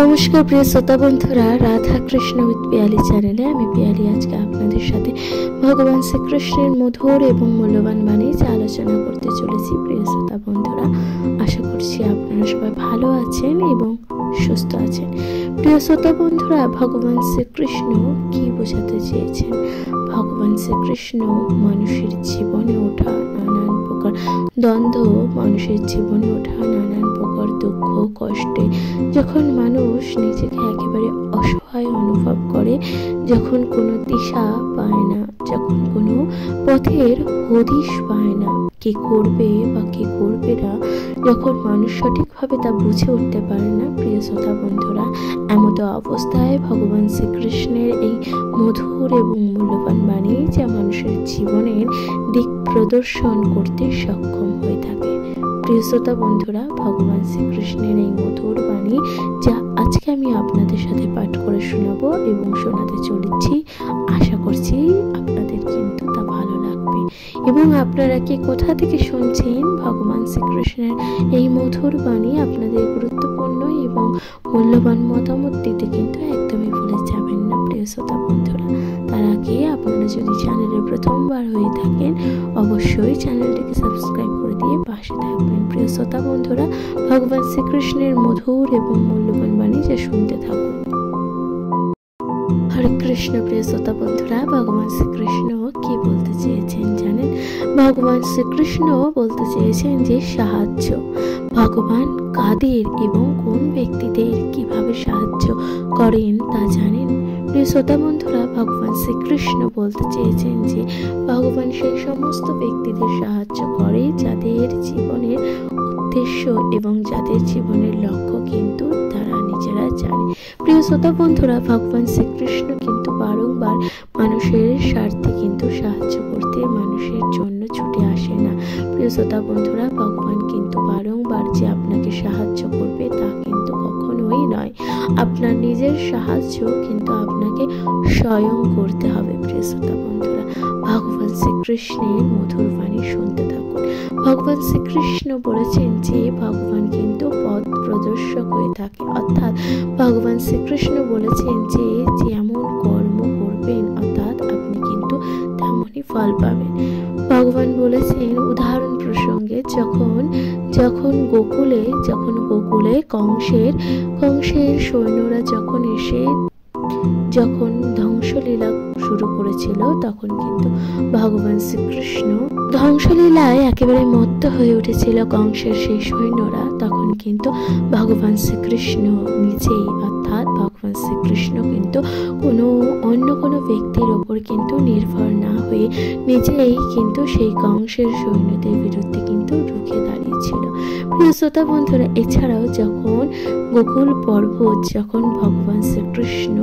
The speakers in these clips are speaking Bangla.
নমস্কার প্রিয় শ্রোতা বন্ধুরা, রাধা কৃষ্ণ উইথ পিয়ালি চ্যানেলে আমি পিয়ালি আজকে আপনাদের সাথে ভগবান শ্রীকৃষ্ণের মধুর এবং মূল্যবান বাণী যে আলোচনা করতে চলেছি। প্রিয় শ্রোতা বন্ধুরা, আশা করছি আপনারা সবাই ভালো আছেন এবং সুস্থ আছেন। প্রিয় শ্রোতা বন্ধুরা, ভগবান শ্রীকৃষ্ণ কি বোঝাতে চেয়েছেন? ভগবান শ্রীকৃষ্ণ মানুষের জীবনে ওঠা নানান প্রকার দ্বন্দ্ব, মানুষের জীবনে ওঠা নানান প্রকার দুঃখ কষ্টে যখন মানুষ নিজেকে একেবারে অসহায় অনুভব করে, যখন কোনো দিশা পায় না, যখন কোনো পথের হদিশ পায় না, কি করবে বা কি করবে না, যখন মানুষ সঠিকভাবে তা বুঝে উঠতে পারে না। প্রিয় শ্রোতা বন্ধুরা, এমত অবস্থায় ভগবান শ্রীকৃষ্ণের এই মধুর এবং মূল্যবান বাণী যা মানুষের জীবনের দিক প্রদর্শন করতে সক্ষম হয়ে থাকে। প্রিয় শ্রোতা বন্ধুরা, ভগবান শ্রীকৃষ্ণের এই মধুর বাণী যা আজকে আমি আপনাদের সাথে পাঠ করে শোনাবো এবং শোনাতে চলেছি, আশা করছি আপনাদের কিন্তু তা ভালো লাগবে। এবং আপনারা কি কোথা থেকে শুনছেন ভগবান শ্রীকৃষ্ণের এই মধুর বাণী, আপনাদের গুরুত্বপূর্ণ এবং মূল্যবান মতামত দিতে কিন্তু একদমই ভুলে যাবেন না প্রিয় শ্রোতা বন্ধুরা। তার আগে আপনারা যদি চ্যানেলে প্রথমবার হয়ে থাকেন, অবশ্যই চ্যানেলটিকে সাবস্ক্রাইব করে দিয়ে পাশে থাকবেন। প্রিয় শ্রোতা বন্ধুরা, ভগবান শ্রীকৃষ্ণের মধুর এবং মূল্যবান বাণী যা শুনতে থাকুন। হরে কৃষ্ণ। প্রিয় শ্রোতা বন্ধুরা, ভগবান শ্রীকৃষ্ণ কি বলতে চেয়েছেন জানেন? ভগবান শ্রীকৃষ্ণ বলতে চেয়েছেন যে সাহায্য। ভগবান কাদের এবং কোন ব্যক্তিদের কিভাবে সাহায্য করেন তা জানেন? প্রিয় শ্রোতা বন্ধুরা, ভগবান শ্রীকৃষ্ণ বলতে চেয়েছেন যে ভগবান সেই সমস্ত ব্যক্তিদের সাহায্য করে যাদের জীবনের উদ্দেশ্য এবং যাদের জীবনের লক্ষ্য কিন্তু তারা নিজেরা জানে। প্রিয় শ্রোতা বন্ধুরা, ভগবান শ্রীকৃষ্ণ কিন্তু বারংবার মানুষের স্বার্থে কিন্তু সাহায্য করতে মানুষের জন্য ছুটে আসে না। প্রিয় শ্রোতা বন্ধুরা, ভগবান কিন্তু বারংবার যে আপনাকে সাহায্য করবে তা কিন্তু কখনোই নয়। আপনার নিজের সাহায্য কিন্তু আপনাকে স্বয়ং করতে হবে। প্রিয় শ্রোতা বন্ধুরা, ভগবান শ্রীকৃষ্ণের মধুর বাণী শুনতে থাকুন। ভগবান শ্রীকৃষ্ণ বলেছেন যে ভগবান কিন্তু পথ প্রদর্শক হয়ে থাকে, অর্থাৎ ভগবান শ্রীকৃষ্ণ বলেছেন যে যেমন কর্ম করবেন অর্থাৎ আপনি কিন্তু তেমনই ফল পাবেন। ভগবান বলেছেন উদাহরণ প্রসঙ্গে, যখন গোকুলে কংসের সৈন্যরা যখন ধ্বংসলীলা শুরু করেছিল, তখন কিন্তু ভগবান শ্রীকৃষ্ণ ধ্বংসলীলায় একেবারে মত্ত হয়ে উঠেছিল কংসের সেই সৈন্যরা। তখন কিন্তু ভগবান শ্রীকৃষ্ণ নিজেই অর্থাৎ ভগবান শ্রীকৃষ্ণ কিন্তু অন্য কোনো ব্যক্তির ওপর কিন্তু নির্ভর না হয়ে নিজেই কিন্তু সেই কংসের সৈন্যদের বিরুদ্ধে কিন্তু রুখে দাঁড়িয়েছিল। প্রিয় শ্রোতা বন্ধুরা, এছাড়াও যখন গোকুল পর্বত যখন ভগবান শ্রীকৃষ্ণ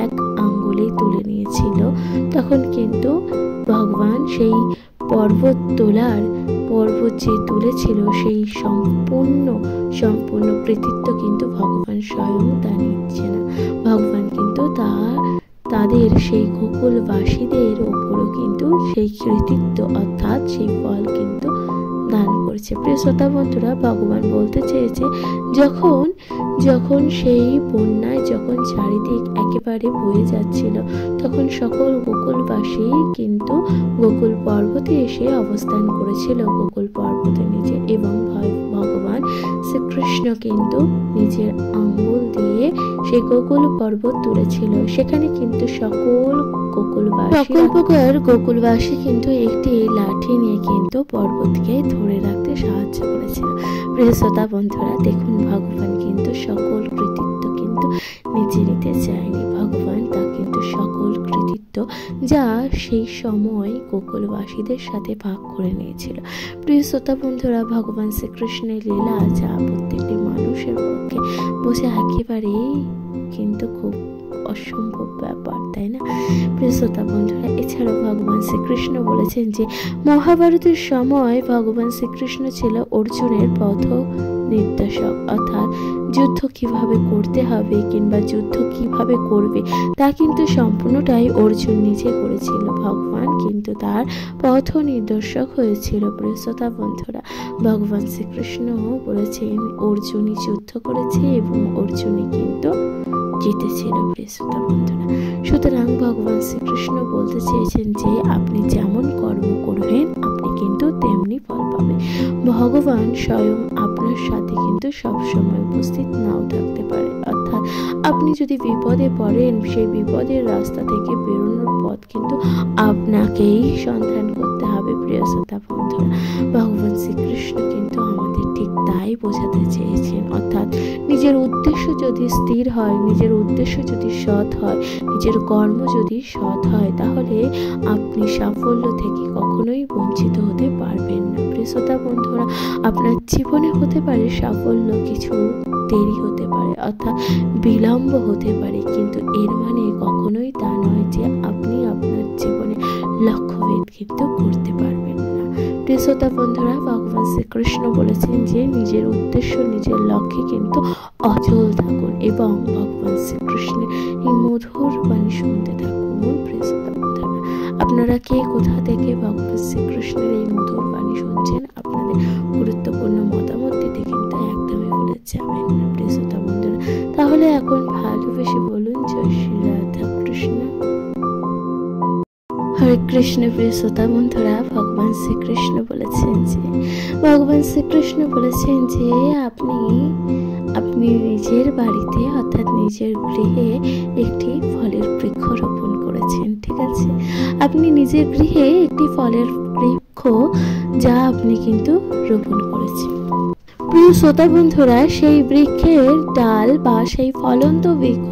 এক আঙ্গুলে তুলে নিয়েছিল, তখন কিন্তু ভগবান সেই পর্বত যে তুলেছিল সেই সম্পূর্ণ কৃতিত্ব কিন্তু ভগবান স্বয়ং তা নিচ্ছে না। ভগবান কিন্তু তাদের সেই গোকুলবাসীদের ওপরও কিন্তু সেই কৃতিত্ব অর্থাৎ সেই ফল কিন্তু দান করেছে। প্রিয় শ্রোতা বন্ধুরা, ভগবান বলতে চেয়েছে যখন সেই বন্যায় যখন চারিদিক একেবারে বয়ে যাচ্ছিল, তখন সকল গোকুলবাসী কিন্তু গোকুল পর্বতে এসে অবস্থান করেছিল, গোকুল পর্বতের নিচে, এবং ভগবান শ্রীকৃষ্ণ কিন্তু নিজের আঙ্গুল দিয়ে সেই গোকুল পর্বত তুলেছিল। সেখানে কিন্তু সকল গোকুলবাসী কিন্তু একটি লাঠি নিয়ে কিন্তু পর্বতকে ধরে রাখতে সাহায্য করেছিল। প্রিয় শ্রোতা বন্ধুরা, দেখুন ভগবান কিন্তু সকল কৃতিত্ব কিন্তু নিজে নিতে চায়নি। ভগবান তা কিন্তু সকল কৃতিত্ব যা সেই সময় গোকুলবাসীদের সাথে ভাগ করে নিয়েছিল। প্রিয় শ্রোতা বন্ধুরা, ভগবান শ্রীকৃষ্ণের লীলা যা প্রত্যেকটি মানুষের পক্ষে বোঝা একেবারেই কিন্তু খুব অসম্ভব ব্যাপার, তাই না? প্রিয় শ্রোতা বন্ধুরা, এছাড়াও ভগবান শ্রীকৃষ্ণ বলেছেন যে মহাভারতের সময় ভগবান শ্রীকৃষ্ণ ছিল অর্জুনের পথ নির্দেশক, অর্থাৎ যুদ্ধ কিভাবে করতে হবে কিংবা যুদ্ধ কিভাবে করবে তা কিন্তু সম্পূর্ণটাই অর্জুন নিজে করেছিল। ভগবান কিন্তু তার পথ নির্দেশক হয়েছিল। প্রিয় শ্রোতা বন্ধুরা, ভগবান শ্রীকৃষ্ণ বলেছেন অর্জুনই যুদ্ধ করেছে এবং অর্জুনই কিন্তু জিতেছিল প্রিয় শ্রোতা বন্ধুরা। সুতরাং ভগবান শ্রীকৃষ্ণ বলতে চেয়েছেন যে আপনি যেমন কর্ম করবেন আপনি কিন্তু তেমনি ফল পাবেন। ভগবান স্বয়ং আপনার সাথে কিন্তু সবসময় উপস্থিত নাও থাকতে পারে, অর্থাৎ আপনি যদি বিপদে পড়েন সেই বিপদের রাস্তা থেকে বেরোনোর পথ কিন্তু আপনাকেই সন্ধান করতে হবে প্রিয় শ্রোতা বন্ধুরা। ভগবান শ্রীকৃষ্ণ কিন্তু আমাদের ঠিক তাই বোঝাতে চেয়েছেন, অর্থাৎ নিজের উদ্দেশ্য যদি স্থির হয়, নিজের উদ্দেশ্য যদি সৎ হয়, নিজের কর্ম যদি সৎ হয়, তাহলে আপনি সাফল্য থেকে কখনোই বঞ্চিত হতে পারবেন না প্রিয় শ্রোতা বন্ধুরা। আপনার জীবনে হতে পারে সাফল্য কিছু দেরি হতে পারে, অর্থাৎ বিলম্ব হতে পারে, কিন্তু এর মানে কখনোই তা নয় যে আপনি আপনার জীবনে লক্ষ্যভেদ কিন্তু করতে পারবেন না প্রিয় শ্রোতা বন্ধুরা। ভগবান শ্রীকৃষ্ণ বলেছেন যে নিজের উদ্দেশ্য নিজের লক্ষ্যে কিন্তু অচল থাকুন এবং ভগবান শ্রীকৃষ্ণের এই মধুর বাণী শুনতে থাকুন প্রিয় শ্রোতা বন্ধুরা। আপনারা কে কোথা থেকে ভগবান শ্রীকৃষ্ণের এই মধুর বাণী শুনছেন আপনাদের গুরুত্বপূর্ণ মতামত দিতে কিন্তু একদমই ভুলে যাবেন না প্রিয় শ্রোতা বন্ধুরা। তাহলে এখন ভালোবেসে বলুন জয় শ্রী রাধা কৃষ্ণ। হরে কৃষ্ণ প্রিয় শ্রোতা বন্ধুরা। ভগবান শ্রীকৃষ্ণ বলেছেন যে আপনি নিজের বাড়িতে অর্থাৎ নিজের গৃহে একটি ফলের বৃক্ষ রোপণ করেছেন, ঠিক আছে? আপনি নিজের গৃহে একটি ফলের বৃক্ষ যা আপনি কিন্তু রোপণ করেছেন প্রিয় শ্রোতা বন্ধুরা। সেই বৃক্ষের ডাল বা সেই ফলন্ত বৃক্ষ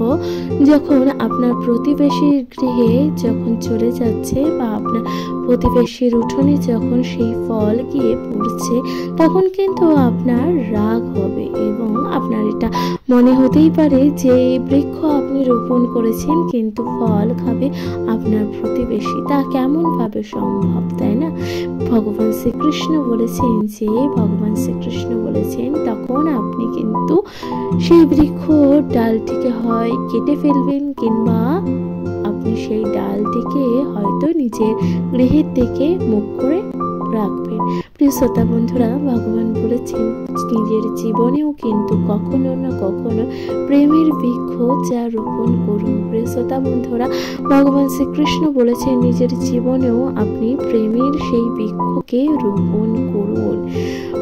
যখন আপনার প্রতিবেশীর গৃহে যখন চলে যাচ্ছে বা আপনার প্রতিবেশীর উঠোনে যখন সেই ফল গিয়ে পড়ছে, তখন কিন্তু আপনার রাগ হবে এবং আপনার এটা মনে হতেই পারে যে এই বৃক্ষ আপনি রোপণ করেছেন কিন্তু ফল খাবে আপনার প্রতিবেশী। তা কেমন ভাবে সম্ভব, তাই না? ভগবান শ্রীকৃষ্ণ বলেছেন তখন আপনি কিন্তু সেই বৃক্ষ ডালটিকে হয় কেটে ফেলবেন কিংবা আপনি সেই ডালটিকে হয়তো নিজের গৃহের থেকে মুখ করে রাখবেন। প্রিয় শ্রোতা বন্ধুরা, ভগবান বলেছেন নিজের জীবনেও কিন্তু কখনো না কখনো প্রেমের বৃক্ষ যা রোপণ করুন। প্রিয় শ্রোতা বন্ধুরা, ভগবান শ্রীকৃষ্ণ বলেছেন নিজের জীবনেও আপনি প্রেমের সেই বৃক্ষকে রোপণ করুন।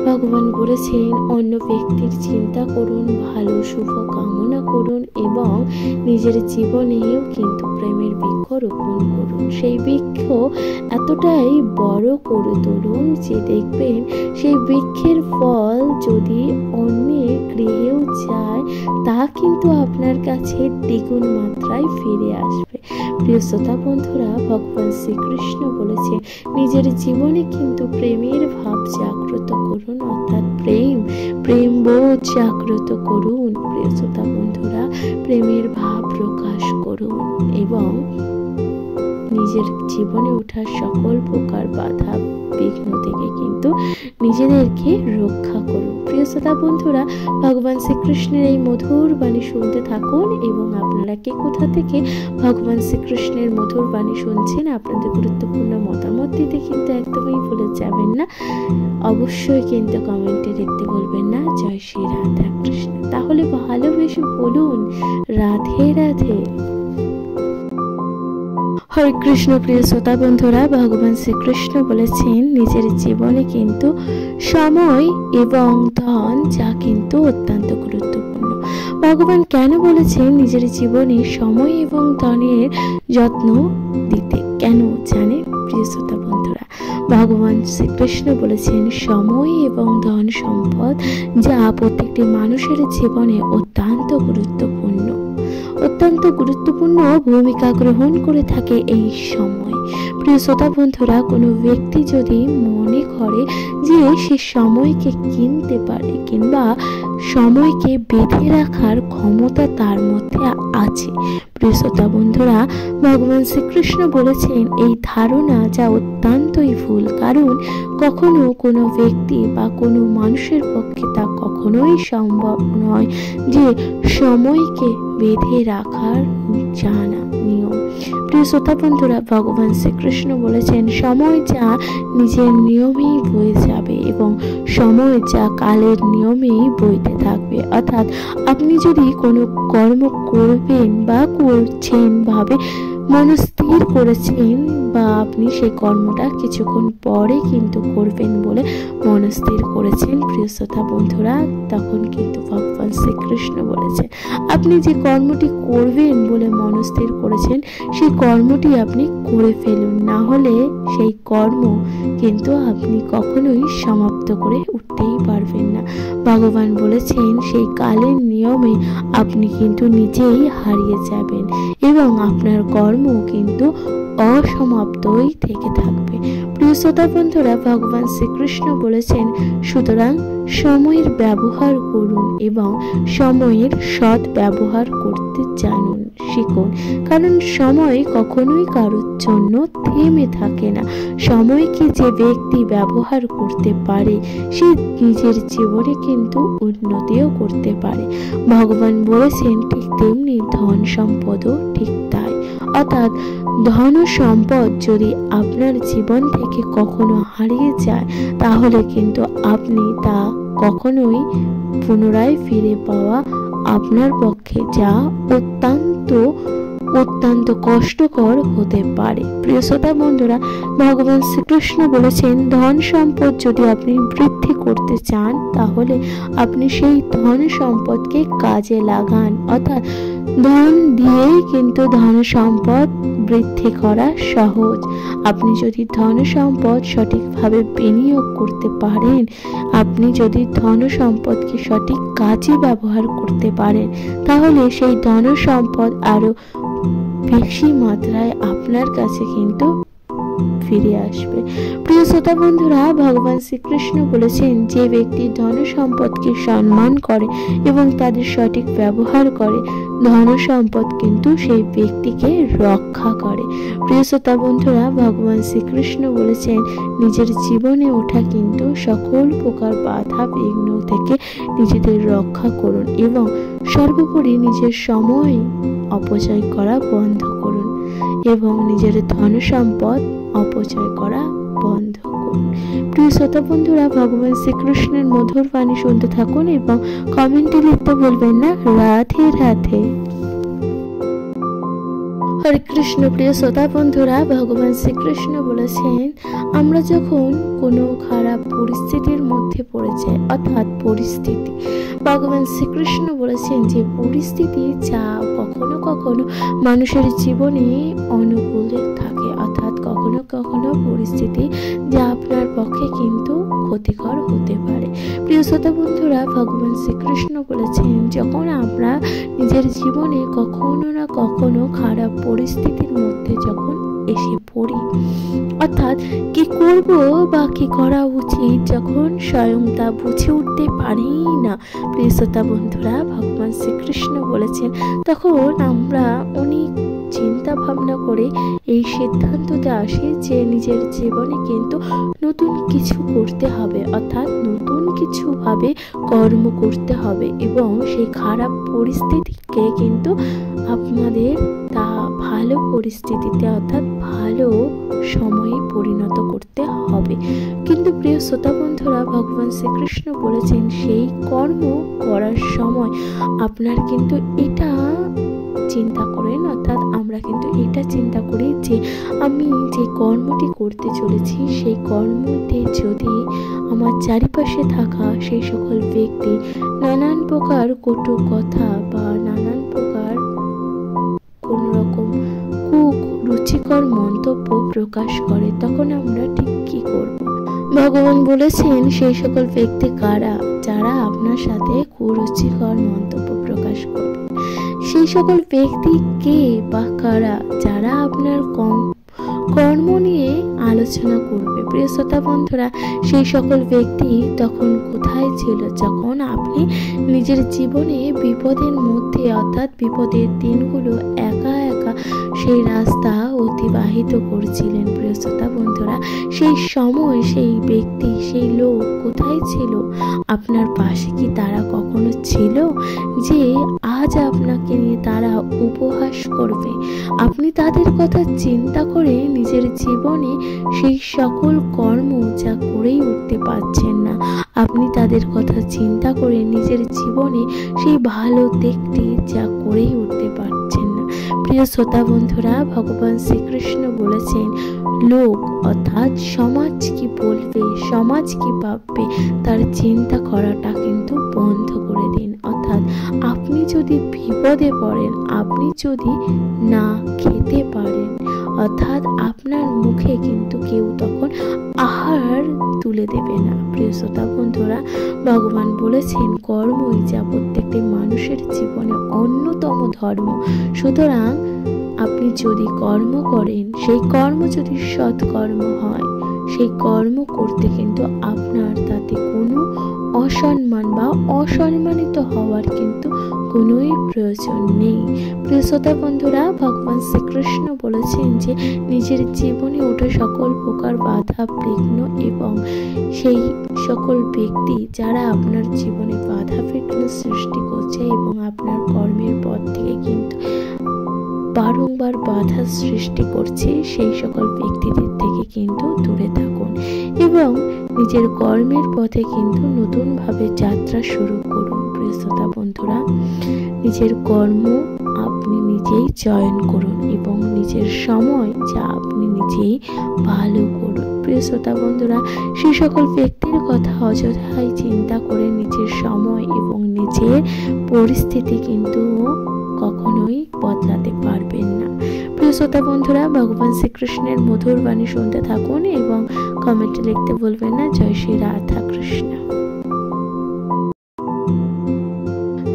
ভগবান বলেছেন অন্য ব্যক্তির চিন্তা করুন, ভালো শুভ কামনা করুন এবং নিজের জীবনেও কিন্তু প্রেমের বৃক্ষ রোপণ করুন। সেই বৃক্ষ এতটাই বড় করে তুলুন যে দেখবেন সেই বৃক্ষের ফল যদি অন্যের গৃহেও যায় তা কিন্তু আপনার কাছে দ্বিগুণ মাত্রায় ফিরে আসবে। প্রিয় শ্রোতা বন্ধুরা, ভগবান শ্রীকৃষ্ণ বলেছে নিজের জীবনে কিন্তু প্রেমের ভাব জাগ্রত করুন, অর্থাৎ প্রেম বোধ জাগ্রত করুন। প্রিয় শ্রোতা বন্ধুরা, প্রেমের ভাব প্রকাশ করুন এবং নিজের জীবনে ওঠা সকল প্রকার বাধা বিঘ্ন থেকে কিন্তু নিজেদেরকে রক্ষা করুন। প্রিয় শ্রোতা বন্ধুরা, ভগবান শ্রীকৃষ্ণের এই মধুর বাণী শুনতে থাকুন এবং আপনারা কে কোথা থেকে ভগবান শ্রীকৃষ্ণের মধুর বাণী শুনছেন আপনাদের গুরুত্বপূর্ণ মতামত দিতে কিন্তু একদমই ভুলে যাবেন না। অবশ্যই কিন্তু কমেন্টে লিখতে বলবেন না জয় শ্রী রাধা কৃষ্ণ। তাহলে ভালোবেসে বলুন রাধে রাধে। হরে কৃষ্ণ প্রিয় শ্রোতা বন্ধুরা, ভগবান শ্রীকৃষ্ণ বলেছেন নিজের জীবনে কিন্তু সময় এবং ধন যা কিন্তু অত্যন্ত গুরুত্বপূর্ণ। ভগবান কেন বলেছেন নিজের জীবনে সময় এবং ধনের যত্ন দিতে, কেন জানেন প্রিয় শ্রোতা বন্ধুরা? ভগবান শ্রীকৃষ্ণ বলেছেন সময় এবং ধন সম্পদ যা প্রত্যেকটি মানুষের জীবনে অত্যন্ত গুরুত্বপূর্ণ ভূমিকা গ্রহণ করে থাকে এই সময়। প্রিয় শ্রোতা বন্ধুরা, কোনো ব্যক্তি যদি মনে করে যে সে সময়কে কিনতে পারে কিংবা সময়কে বেঁধে রাখার ক্ষমতা তার মধ্যে আছে, প্রিয় শ্রোতা বন্ধুরা, ভগবান শ্রীকৃষ্ণ বলেছেন এই ধারণা যা অত্যন্তই ভুল, কারণ কখনো কোনো ব্যক্তি বা কোনো মানুষের পক্ষে তা কখনোই সম্ভব নয় যে সময়কে বেঁধে রাখার জানা নিয়ম। প্রিয় শ্রোতা বন্ধুরা, ভগবান শ্রীকৃষ্ণ বলেছেন সময় যা নিজের নিয়মেই বয়ে যাবে এবং সময় যা কালের নিয়মেই বইতে বজায় থাকবে। অর্থাৎ আপনি যদি কোনো কর্ম করবেন বা করছেন ভাবে মনস্থির করেছেন, বা আপনি সেই কর্মটা কিছুক্ষণ পরে কিন্তু করবেন বলে মনস্থির করেছেন প্রিয় শ্রোতা বন্ধুরা, তখন কিন্তু ভগবান শ্রীকৃষ্ণ বলেছেন আপনি যে কর্মটি করবেন বলে মনস্থির করেছেন সেই কর্মটি আপনি করে ফেলুন, না হলে সেই কর্ম কিন্তু আপনি কখনোই সমাপ্ত করে উঠতেই পারবেন না। ভগবান বলেছেন সেই কালের নিয়মে আপনি কিন্তু নিজেই হারিয়ে যাবেন এবং আপনার কর্ম কিন্তু অসমাপ্তই থেকে থাকবে। প্রিয় শ্রোতা বন্ধুরা, ভগবান শ্রীকৃষ্ণ বলেছেন সুতরাং সময়ের ব্যবহার করুন এবং সময়ের সৎ ব্যবহার করতে জানুন, শিখুন। কারণ সময় কখনোই কারোর জন্য থেমে থাকে না। সময়কে যে ব্যক্তি ব্যবহার করতে পারে সে নিজের জীবনে কিন্তু উন্নতিও করতে পারে। ভগবান বলেছেন ঠিক তেমনি ধন সম্পদও ঠিক তাই। অর্থাৎ ধন সম্পদ যদি আপনার জীবন থেকে কখনো হারিয়ে যায় তাহলে কিন্তু আপনি তা কখনোই পুনরায় ফিরে পাওয়া আপনার পক্ষে যা অত্যন্ত কষ্টকর হতে পারে। প্রিয় শ্রোতা বন্ধুরা, ভগবান শ্রীকৃষ্ণ বলেছেন ধন সম্পদ যদি আপনি বৃদ্ধি করতে চান তাহলে আপনি সেই ধন সম্পদকে কাজে লাগান। অর্থাৎ ধন দিয়েই কিন্তু ধন সম্পদ বৃদ্ধি করা সহজ। আপনি যদি ধন সম্পদ সঠিকভাবে বিনিয়োগ করতে পারেন, আপনি যদি ধন সম্পদকে সঠিক কাজে ব্যবহার করতে পারেন তাহলে সেই ধন সম্পদ আরো বেশি মাত্রায় আপনার কাছে কিন্তু ফিরে আসবে। প্রিয় শ্রোতা বন্ধুরা, ভগবান শ্রীকৃষ্ণ বলেছেন যে ব্যক্তি ধন সম্পদকে সম্মান করে এবং তাদের সঠিক ব্যবহার করে ধন সম্পদ কিন্তু সেই ব্যক্তিকে রক্ষা করে। প্রিয় শ্রোতা বন্ধুরা, ভগবান শ্রীকৃষ্ণ বলেছেন নিজের জীবনে ওঠা কিন্তু সকল প্রকার বাধা বিঘ্ন থেকে নিজেদের রক্ষা করুন এবং সর্বোপরি নিজের সময় অপচয় করা বন্ধ করুন এবং নিজের ধন সম্পদ অপচয় করা বন্ধ করুন। প্রিয় শ্রোতা বন্ধুরা, ভগবান শ্রীকৃষ্ণের মধুর বাণী শুনতে থাকুন এবং কমেন্টে লিখতে ভুলবেন না রাধে রাধে। হরে কৃষ্ণ। প্রিয় শ্রোতা বন্ধুরা, ভগবান শ্রীকৃষ্ণ বলেছেন আমরা যখন কোনো খারাপ পরিস্থিতির মধ্যে পড়ে যাই, অর্থাৎ পরিস্থিতি, ভগবান শ্রীকৃষ্ণ বলেছেন যে পরিস্থিতি যা কখনো কখনো মানুষের জীবনে অনুকূলে থাকে, অর্থাৎ কখনো কখনো পরিস্থিতি যা আপনার পক্ষে কিন্তু ক্ষতিকর হতে পারে। প্রিয় শ্রোতা বন্ধুরা, ভগবান শ্রীকৃষ্ণ বলেছেন যখন আমরা নিজের জীবনে কখনো না কখনো খারাপ পরিস্থিতির মধ্যে যখন এসে পড়ি, অর্থাৎ কি করব বা কি করা উচিত যখন স্বয়ং তা বুঝে উঠতে পারি না, প্রিয় শ্রোতা বন্ধুরা, ভগবান শ্রীকৃষ্ণ বলেছেন তখন আমরা অনেক চিন্তা ভাবনা করে এই সিদ্ধান্ততে আসি যে নিজের জীবনে কিন্তু নতুন কিছু করতে হবে, অর্থাৎ নতুন কিছু ভাবে কর্ম করতে হবে এবং সেই খারাপ পরিস্থিতিকে কিন্তু আপনাদের তা ভালো পরিস্থিতিতে অর্থাৎ ভালো সময়ে পরিণত করতে হবে। কিন্তু প্রিয় শ্রোতা বন্ধুরা, ভগবান শ্রীকৃষ্ণ বলেছেন সেই কর্ম করার সময় আপনার কিন্তু এটা চিন্তা করেন, অর্থাৎ আমরা কিন্তু এটা চিন্তা করি যে আমি যে কর্মটি করতে চলেছি সেই কর্মতে যদি আমার চারিপাশে থাকা সেই সকল ব্যক্তি নানান প্রকার কটু কথা বা নানান প্রকার কোন রকম রুচিকর মন্তব্য প্রকাশ করে তখন আমরা ঠিক কি করব। ভগবান বলেছেন সেই সকল ব্যক্তি কারা যারা আপনার সাথে কুরুচিকর মন্তব্য প্রকাশ করবে, সেই সকল ব্যক্তি কে বা কারা যারা আপনার কর্ম নিয়ে আলোচনা করবে। প্রিয় শ্রোতা বন্ধুরা, সেই সকল ব্যক্তি তখন কোথায় ছিল যখন আপনি নিজের জীবনে বিপদের মধ্যে অর্থাৎ বিপদের দিনগুলো একা একা সেই রাস্তা অতিবাহিত করছিলেন। প্রিয় শ্রোতা বন্ধুরা, সেই সময় সেই ব্যক্তি, সেই লোক কোথায় ছিল? আপনার পাশে কি তারা কখনো ছিল যে আজ আপনাকে নিয়ে তারা উপহাস করবে? আপনি তাদের কথা চিন্তা করে নিজের জীবনে সেই সকল কর্ম যা করেই উঠতে পারছেন না, আপনি তাদের কথা চিন্তা করে নিজের জীবনে সেই ভালো দিকটি যা করেই উঠতে পারছেন না। প্রিয় শ্রোতা বন্ধুরা, ভগবান শ্রীকৃষ্ণ বলেছেন, লোক অর্থাৎ সমাজ কি বলবে, সমাজ কি ভাববে, তার চিন্তা করাটা কিন্তু বন্ধ করে দিন। অর্থাৎ আপনি যদি বিপদে পড়েন, আপনি যদি না খেতে পারেন, অর্থাৎ আপনার মুখে কিন্তু কেউ তখন আহার তুলে দেবে না। প্রিয় শ্রোতা বন্ধুরা, ভগবান বলেছেন কর্মই যা প্রত্যেকটি মানুষের জীবনে অন্যতম ধর্ম। সুতরাং আপনি যদি কর্ম করেন, সেই কর্ম যদি সৎকর্ম হয়, সেই কর্ম করতে কিন্তু আপনার তাতে কোনো অসম্মান বা অসম্মানিত হওয়ার কিন্তু কোনোই প্রয়োজন নেই। প্রিয় শ্রোতা বন্ধুরা, ভগবান শ্রীকৃষ্ণ বলেছেন যে নিজের জীবনে ওঠা সকল প্রকার বাধা বিঘ্ন এবং সেই সকল ব্যক্তি যারা আপনার জীবনে বাধা বিঘ্ন সৃষ্টি করছে এবং আপনার কর্মের পথ থেকে কিন্তু বারংবার বাধা সৃষ্টি করছে, সেই সকল ব্যক্তিদের থেকে কিন্তু দূরে থাকুন এবং নিজের কর্মের পথে কিন্তু নতুনভাবে যাত্রা শুরু করুন। প্রিয় শ্রোতা বন্ধুরা, নিজের কর্ম আপনি নিজেই চয়ন করুন এবং নিজের সময় যা আপনি নিজেই ভালো করুন। প্রিয় শ্রোতা বন্ধুরা, সেই সকল ব্যক্তির কথা অযথাই চিন্তা করে নিজের সময় এবং নিজের পরিস্থিতি কিন্তু কখনোই বদলাতে পারবেন না। প্রিয় শ্রোতা বন্ধুরা, ভগবান শ্রীকৃষ্ণের মধুর বাণী শুনতে থাকুন এবং কমেন্টে লিখতে ভুলবেন না জয় শ্রী রাধা কৃষ্ণ।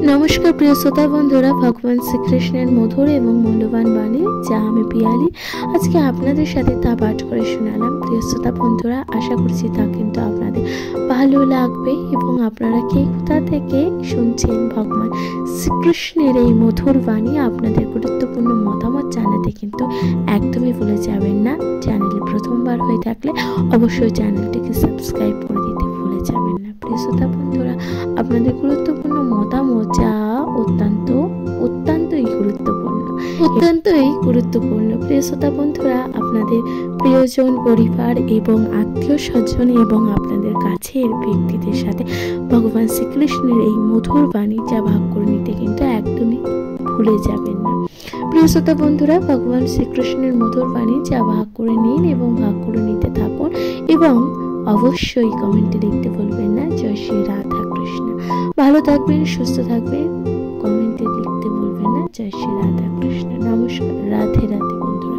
নমস্কার প্রিয় শ্রোতা বন্ধুরা, ভগবান শ্রীকৃষ্ণের মধুর এবং মূল্যবান বাণী যা আমি পিয়ালি আজকে আপনাদের সাথে তা পাঠ করে শোনালাম। প্রিয় শ্রোতা বন্ধুরা, আশা করছি তা কিন্তু আপনাদের ভালো লাগবে এবং আপনারা কে কোথা থেকে শুনছেন ভগবান শ্রীকৃষ্ণের এই মধুর বাণী আপনাদের গুরুত্বপূর্ণ মতামত জানাতে কিন্তু একদমই ভুলে যাবেন না। চ্যানেলে প্রথমবার হয়ে থাকলে অবশ্যই চ্যানেলটিকে সাবস্ক্রাইব করে দিতে ভুলে যাবেন না। প্রিয় শ্রোতা বন্ধুরা, আপনাদের গুরুত্বপূর্ণ মতামত যা অত্যন্তই গুরুত্বপূর্ণ। প্রিয় শ্রোতা বন্ধুরা, আপনাদের প্রিয়জন, পরিবার এবং আত্মীয় স্বজন এবং আপনাদের কাছের ব্যক্তিদের সাথে ভগবান শ্রীকৃষ্ণের এই মধুর বাণী যা ভাগ করে নিতে কিন্তু একদমই ভুলে যাবেন না। প্রিয় শ্রোতা বন্ধুরা, ভগবান শ্রীকৃষ্ণের মধুর বাণী যা ভাগ করে নিন এবং ভাগ করে নিতে থাকুন এবং অবশ্যই কমেন্টে লিখতে ভুলবেন না জয় শ্রী রাধা কৃষ্ণ। ভালো থাকবেন, সুস্থ থাকবেন, কমেন্টে লিখতে ভুলবেন না জয় শ্রী রাধা কৃষ্ণ। নমস্কার, রাধে রাধে বন্ধুরা।